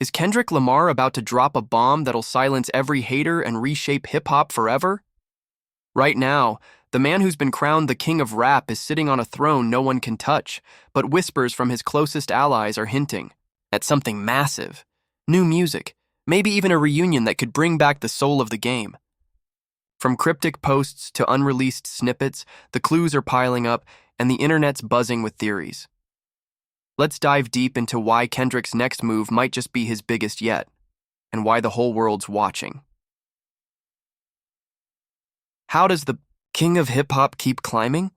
Is Kendrick Lamar about to drop a bomb that'll silence every hater and reshape hip-hop forever? Right now, the man who's been crowned the king of rap is sitting on a throne no one can touch, but whispers from his closest allies are hinting at something massive. New music, maybe even a reunion that could bring back the soul of the game. From cryptic posts to unreleased snippets, the clues are piling up and the internet's buzzing with theories. Let's dive deep into why Kendrick's next move might just be his biggest yet, and why the whole world's watching. How does the king of hip-hop keep climbing?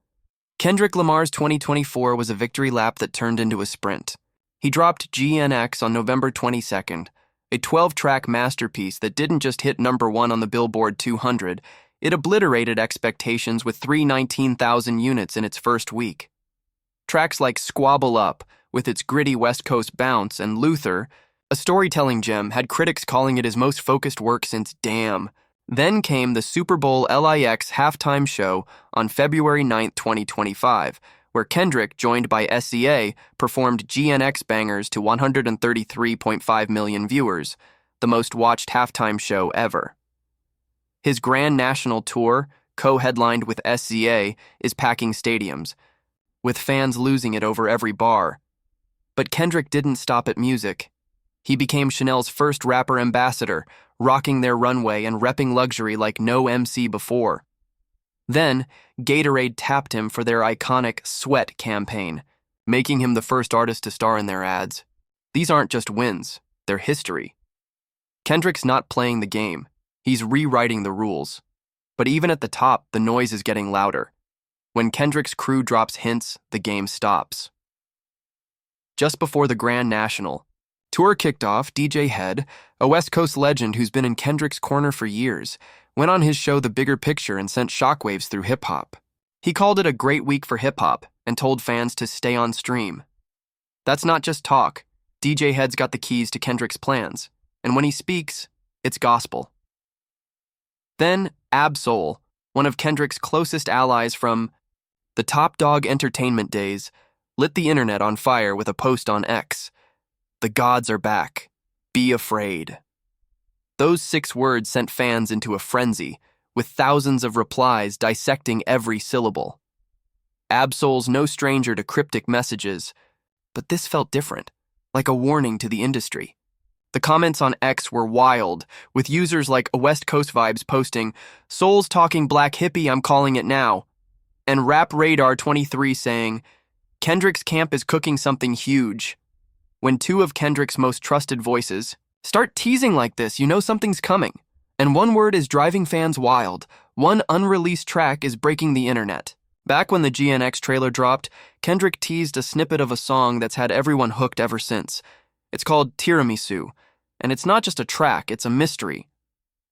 Kendrick Lamar's 2024 was a victory lap that turned into a sprint. He dropped GNX on November 22nd, a 12-track masterpiece that didn't just hit #1 on the Billboard 200, it obliterated expectations with 319,000 units in its first week. Tracks like Squabble Up, with its gritty West Coast bounce, and Luther, a storytelling gem, had critics calling it his most focused work since Damn. Then came the Super Bowl LIX halftime show on February 9, 2025, where Kendrick, joined by SCA, performed GNX bangers to 133.5 million viewers, the most watched halftime show ever. His grand national tour, co-headlined with SCA, is packing stadiums, with fans losing it over every bar. But Kendrick didn't stop at music. He became Chanel's first rapper ambassador, rocking their runway and repping luxury like no MC before. Then, Gatorade tapped him for their iconic Sweat campaign, making him the first artist to star in their ads. These aren't just wins, they're history. Kendrick's not playing the game, he's rewriting the rules. But even at the top, the noise is getting louder. When Kendrick's crew drops hints, the game stops. Just before the Grand National, tour kicked off, DJ Head, a West Coast legend who's been in Kendrick's corner for years, went on his show The Bigger Picture and sent shockwaves through hip-hop. He called it a great week for hip-hop and told fans to stay on stream. That's not just talk. DJ Head's got the keys to Kendrick's plans, and when he speaks, it's gospel. Then, Ab-Soul, one of Kendrick's closest allies from the Top Dog Entertainment days, lit the internet on fire with a post on X. The gods are back. Be afraid. Those 6 words sent fans into a frenzy, with thousands of replies dissecting every syllable. Ab-Soul's no stranger to cryptic messages, but this felt different, like a warning to the industry. The comments on X were wild, with users like a West Coast Vibes posting, "Soul's talking black hippie, I'm calling it now," and Rap Radar 23 saying, "Kendrick's camp is cooking something huge." When 2 of Kendrick's most trusted voices start teasing like this, you know something's coming. And one word is driving fans wild. One unreleased track is breaking the internet. Back when the GNX trailer dropped, Kendrick teased a snippet of a song that's had everyone hooked ever since. It's called Tiramisu, and it's not just a track, it's a mystery.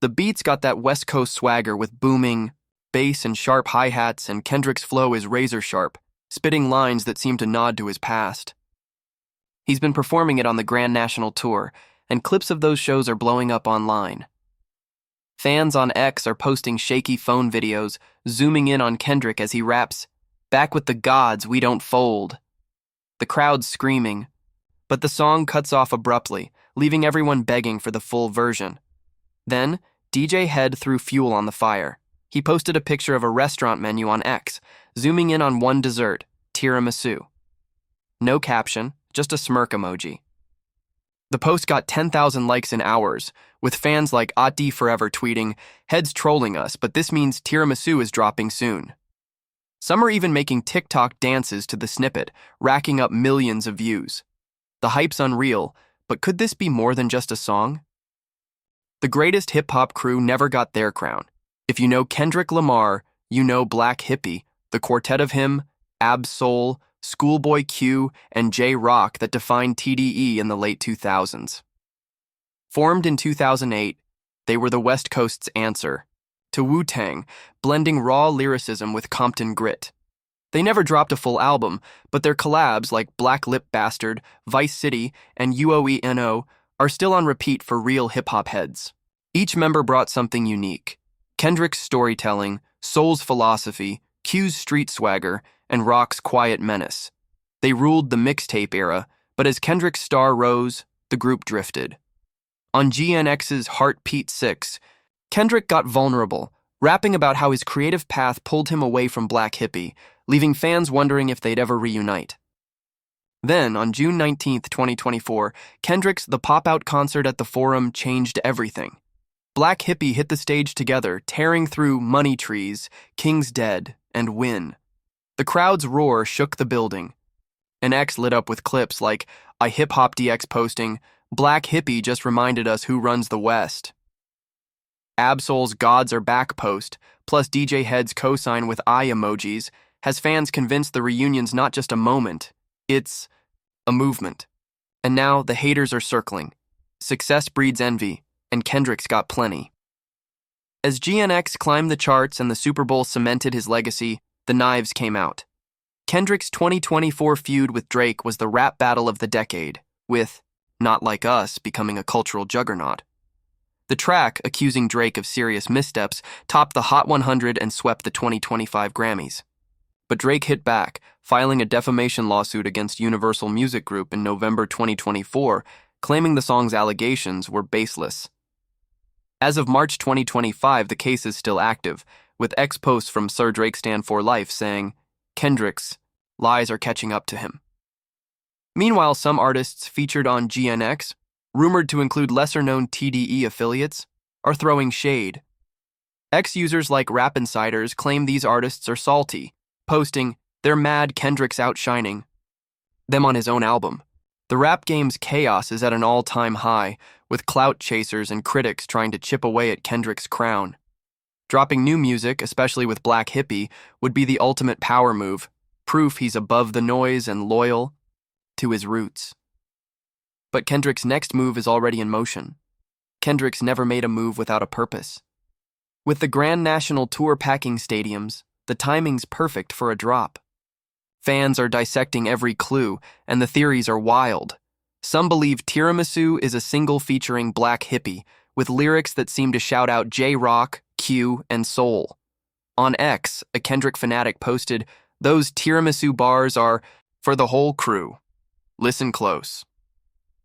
The beat's got that West Coast swagger with booming bass and sharp hi-hats, and Kendrick's flow is razor sharp, spitting lines that seem to nod to his past. He's been performing it on the Grand National Tour, and clips of those shows are blowing up online. Fans on X are posting shaky phone videos, zooming in on Kendrick as he raps, "Back with the gods, we don't fold." The crowd's screaming, but the song cuts off abruptly, leaving everyone begging for the full version. Then, DJ Head threw fuel on the fire. He posted a picture of a restaurant menu on X, zooming in on one dessert, tiramisu. No caption, just a smirk emoji. The post got 10,000 likes in hours, with fans like Ati Forever tweeting, "Head's trolling us, but this means tiramisu is dropping soon." Some are even making TikTok dances to the snippet, racking up millions of views. The hype's unreal, but could this be more than just a song? The greatest hip-hop crew never got their crown. If you know Kendrick Lamar, you know Black Hippie, the quartet of him, Ab-Soul, Schoolboy Q, and J-Rock that defined TDE in the late 2000s. Formed in 2008, they were the West Coast's answer to Wu-Tang, blending raw lyricism with Compton grit. They never dropped a full album, but their collabs like Black Lip Bastard, Vice City, and UOENO are still on repeat for real hip-hop heads. Each member brought something unique. Kendrick's storytelling, Soul's philosophy, Q's street swagger, and Rock's quiet menace. They ruled the mixtape era, but as Kendrick's star rose, the group drifted. On GNX's Heartbeat 6, Kendrick got vulnerable, rapping about how his creative path pulled him away from Black Hippie, leaving fans wondering if they'd ever reunite. Then, on June 19, 2024, Kendrick's The Pop-Out concert at the Forum changed everything. Black Hippie hit the stage together, tearing through Money Trees, King's Dead, and Win. The crowd's roar shook the building. An X lit up with clips like a hip-hop DX posting, "Black Hippie just reminded us who runs the West." Absol's "Gods Are Back" post, plus DJ Head's cosign with eye emojis, has fans convinced the reunion's not just a moment, it's a movement. And now the haters are circling. Success breeds envy, and Kendrick's got plenty. As GNX climbed the charts and the Super Bowl cemented his legacy, the knives came out. Kendrick's 2024 feud with Drake was the rap battle of the decade, with Not Like Us becoming a cultural juggernaut. The track, accusing Drake of serious missteps, topped the Hot 100 and swept the 2025 Grammys. But Drake hit back, filing a defamation lawsuit against Universal Music Group in November 2024, claiming the song's allegations were baseless. As of March 2025, the case is still active, with ex-posts from Sir Drake Stand for Life saying, Kendrick's lies are catching up to him. Meanwhile, some artists featured on GNX, rumored to include lesser-known TDE affiliates, are throwing shade. Ex-users like Rap Insiders claim these artists are salty, posting, "They're mad Kendrick's outshining them on his own album." The rap game's chaos is at an all-time high, with clout chasers and critics trying to chip away at Kendrick's crown. Dropping new music, especially with Black Hippie, would be the ultimate power move, proof he's above the noise and loyal to his roots. But Kendrick's next move is already in motion. Kendrick's never made a move without a purpose. With the Grand National Tour packing stadiums, the timing's perfect for a drop. Fans are dissecting every clue, and the theories are wild. Some believe Tiramisu is a single featuring Black Hippie, with lyrics that seem to shout out J-Rock, Q, and Soul. On X, a Kendrick fanatic posted, "Those tiramisu bars are for the whole crew. Listen close."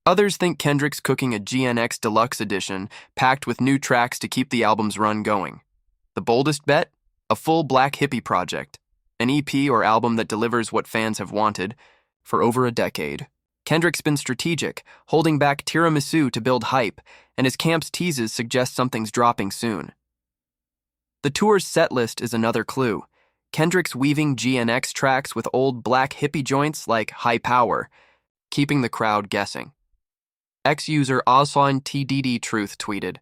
Others think Kendrick's cooking a GNX Deluxe Edition, packed with new tracks to keep the album's run going. The boldest bet? A full Black Hippie project. An EP or album that delivers what fans have wanted for over a decade. Kendrick's been strategic, holding back Tiramisu to build hype, and his camp's teases suggest something's dropping soon. The tour's setlist is another clue. Kendrick's weaving GNX tracks with old Black Hippie joints like High Power, keeping the crowd guessing. Ex-user Oswan TDD Truth tweeted,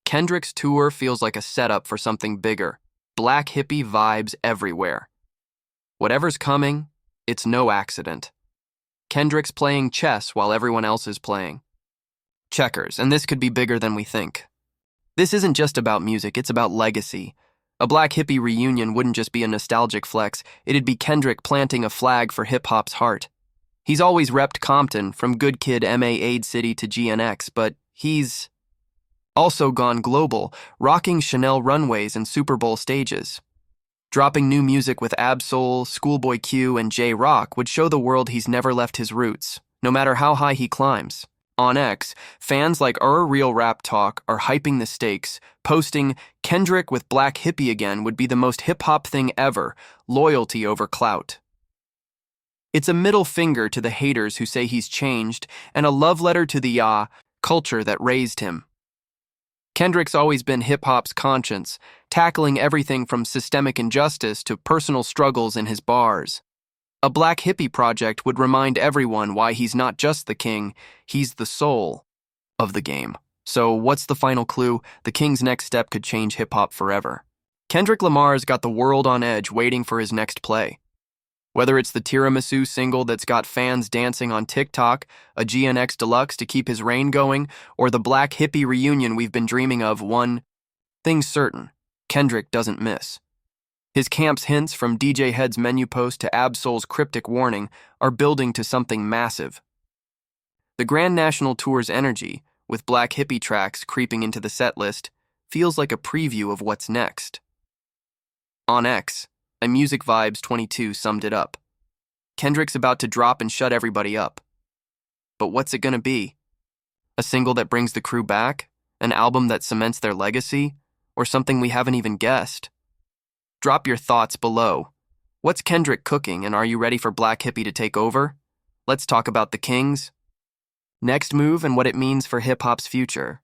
"Kendrick's tour feels like a setup for something bigger. Black Hippie vibes everywhere. Whatever's coming, it's no accident. Kendrick's playing chess while everyone else is playing checkers, and this could be bigger than we think. This isn't just about music, it's about legacy. A Black Hippie reunion wouldn't just be a nostalgic flex, it'd be Kendrick planting a flag for hip-hop's heart. He's always repped Compton, from Good Kid M.A. Aid City to GNX, but he's also gone global, rocking Chanel runways and Super Bowl stages. Dropping new music with Ab-Soul, Schoolboy Q, and J-Rock would show the world he's never left his roots, no matter how high he climbs. On X, fans like Real Rap Talk are hyping the stakes, posting, "Kendrick with Black Hippie again would be the most hip-hop thing ever, loyalty over clout." It's a middle finger to the haters who say he's changed, and a love letter to the culture that raised him. Kendrick's always been hip-hop's conscience, tackling everything from systemic injustice to personal struggles in his bars. A Black Hippie project would remind everyone why he's not just the king, he's the soul of the game. So what's the final clue? The king's next step could change hip-hop forever. Kendrick Lamar's got the world on edge waiting for his next play. Whether it's the Tiramisu single that's got fans dancing on TikTok, a GNX Deluxe to keep his reign going, or the Black Hippie reunion we've been dreaming of, one thing's certain: Kendrick doesn't miss. His camp's hints, from DJ Head's menu post to Ab-Soul's cryptic warning, are building to something massive. The Grand National Tour's energy, with Black Hippie tracks creeping into the set list, feels like a preview of what's next. On X, a Music Vibes 22 summed it up. Kendrick's about to drop and shut everybody up. But what's it gonna be? A single that brings the crew back? An album that cements their legacy? Or something we haven't even guessed? Drop your thoughts below. What's Kendrick cooking, and are you ready for Black Hippie to take over? Let's talk about the Kings, next move, and what it means for hip-hop's future.